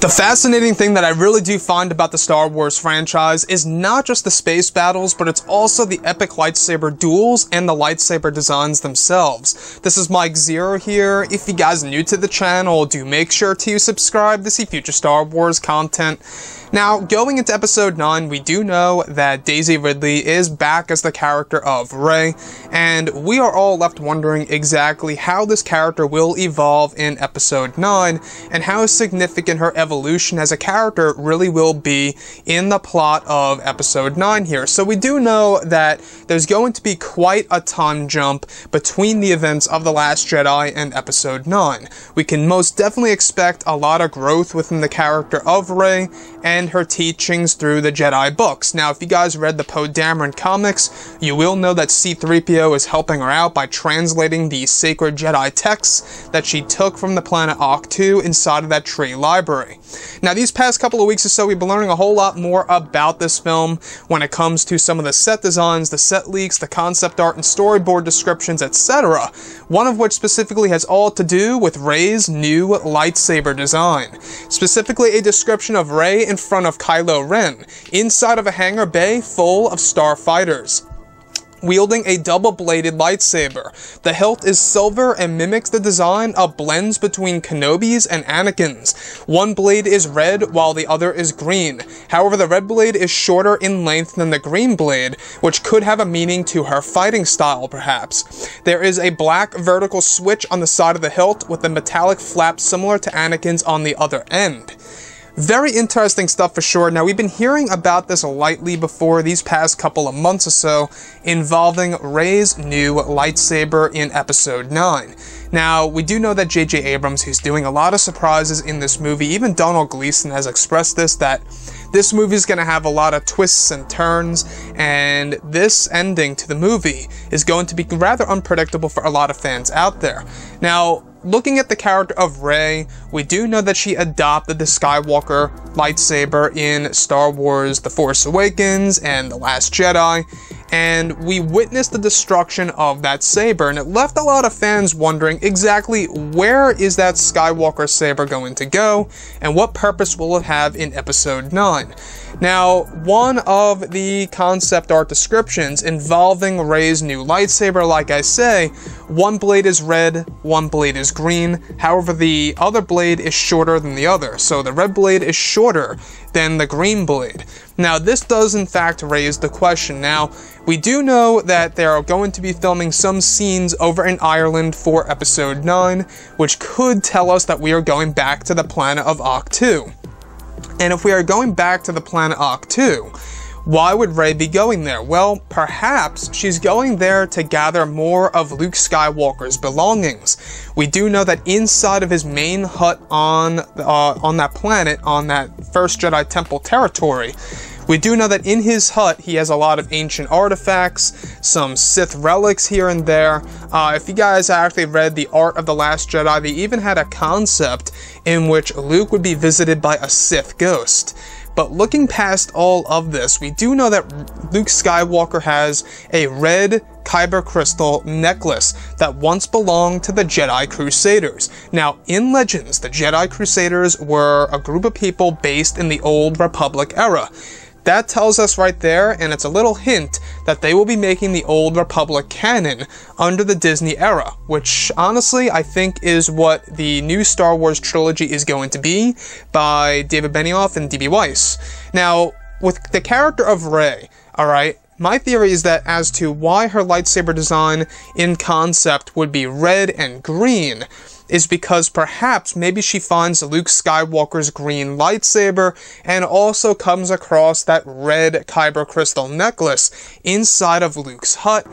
The fascinating thing that I really do find about the Star Wars franchise is not just the space battles, but it's also the epic lightsaber duels and the lightsaber designs themselves. This is Mike Zero here. If you guys are new to the channel, do make sure to subscribe to see future Star Wars content. Now, going into Episode 9, we do know that Daisy Ridley is back as the character of Rey, and we are all left wondering exactly how this character will evolve in Episode 9, and how significant her evolution as a character really will be in the plot of Episode 9 here. So we do know that there's going to be quite a time jump between the events of The Last Jedi and Episode 9. We can most definitely expect a lot of growth within the character of Rey, and her teachings through the Jedi books. Now, if you guys read the Poe Dameron comics, you will know that C-3PO is helping her out by translating the sacred Jedi texts that she took from the planet Ahch-To inside of that tree library. Now, these past couple of weeks or so, we've been learning a whole lot more about this film when it comes to some of the set designs, the set leaks, the concept art, and storyboard descriptions, etc. One of which specifically has all to do with Rey's new lightsaber design. Specifically, a description of Rey in front of Kylo Ren, inside of a hangar bay full of starfighters, wielding a double-bladed lightsaber. The hilt is silver and mimics the design of blends between Kenobi's and Anakin's. One blade is red while the other is green. However, the red blade is shorter in length than the green blade, which could have a meaning to her fighting style, perhaps. There is a black vertical switch on the side of the hilt with a metallic flap similar to Anakin's on the other end. Very interesting stuff for sure. Now, we've been hearing about this lightly before these past couple of months or so, involving Rey's new lightsaber in Episode 9. Now, we do know that J.J. Abrams, who's doing a lot of surprises in this movie, even Donald Gleason has expressed this, that this movie is going to have a lot of twists and turns, and this ending to the movie is going to be rather unpredictable for a lot of fans out there. Now, looking at the character of Rey, we do know that she adopted the Skywalker lightsaber in Star Wars The Force Awakens and The Last Jedi, and we witnessed the destruction of that saber, and it left a lot of fans wondering exactly where is that Skywalker saber going to go, and what purpose will it have in Episode 9. Now, one of the concept art descriptions involving Rey's new lightsaber, like I say, one blade is red, one blade is green, however the other blade is shorter than the other, so the red blade is shorter than the green blade. Now, this does in fact raise the question. Now, we do know that they are going to be filming some scenes over in Ireland for Episode 9, which could tell us that we are going back to the planet of Ahch-To. And if we are going back to the planet Ahch-To, why would Rey be going there? Well, perhaps she's going there to gather more of Luke Skywalker's belongings. We do know that inside of his main hut on that planet, on that First Jedi Temple territory, we do know that in his hut, he has a lot of ancient artifacts, some Sith relics here and there. If you guys actually read The Art of the Last Jedi, they even had a concept in which Luke would be visited by a Sith ghost. But looking past all of this, we do know that Luke Skywalker has a red Kyber crystal necklace that once belonged to the Jedi Crusaders. Now, in Legends, the Jedi Crusaders were a group of people based in the Old Republic era. That tells us right there, and it's a little hint, that they will be making the Old Republic canon under the Disney era, which honestly I think is what the new Star Wars trilogy is going to be by David Benioff and D.B. Weiss. Now, with the character of Rey, alright, my theory is that as to why her lightsaber design in concept would be red and green is because perhaps maybe she finds Luke Skywalker's green lightsaber and also comes across that red Kyber crystal necklace inside of Luke's hut,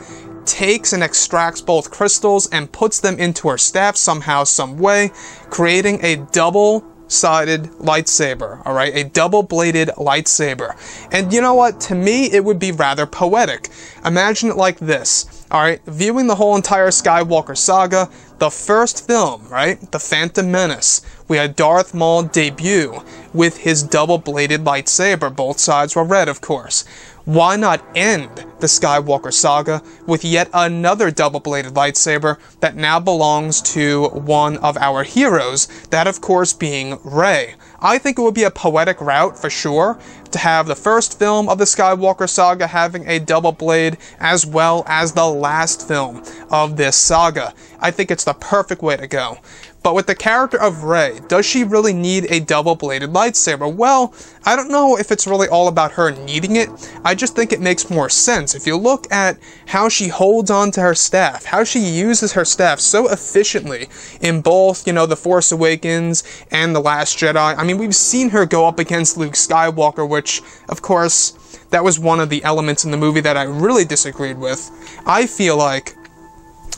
takes and extracts both crystals and puts them into her staff somehow, some way, creating a double-sided lightsaber, alright? A double-bladed lightsaber. And you know what? To me, it would be rather poetic. Imagine it like this, alright? Viewing the whole entire Skywalker saga, the first film, right? The Phantom Menace. We had Darth Maul debut with his double-bladed lightsaber. Both sides were red, of course. Why not end the Skywalker saga with yet another double-bladed lightsaber that now belongs to one of our heroes, that of course being Rey? I think it would be a poetic route for sure to have the first film of the Skywalker saga having a double blade as well as the last film of this saga. I think it's the perfect way to go. But with the character of Rey, does she really need a double-bladed lightsaber? Well, I don't know if it's really all about her needing it. I just think it makes more sense. If you look at how she holds on to her staff, how she uses her staff so efficiently in both, The Force Awakens and The Last Jedi. I mean, we've seen her go up against Luke Skywalker, which, of course, that was one of the elements in the movie that I really disagreed with. I feel like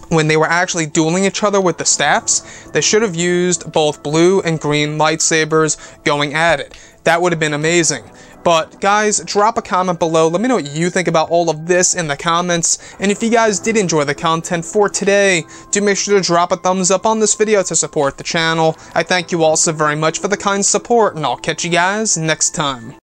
when they were actually dueling each other with the staffs, they should have used both blue and green lightsabers going at it. That would have been amazing. But guys, drop a comment below. Let me know what you think about all of this in the comments. And if you guys did enjoy the content for today, do make sure to drop a thumbs up on this video to support the channel. I thank you all so very much for the kind support, and I'll catch you guys next time.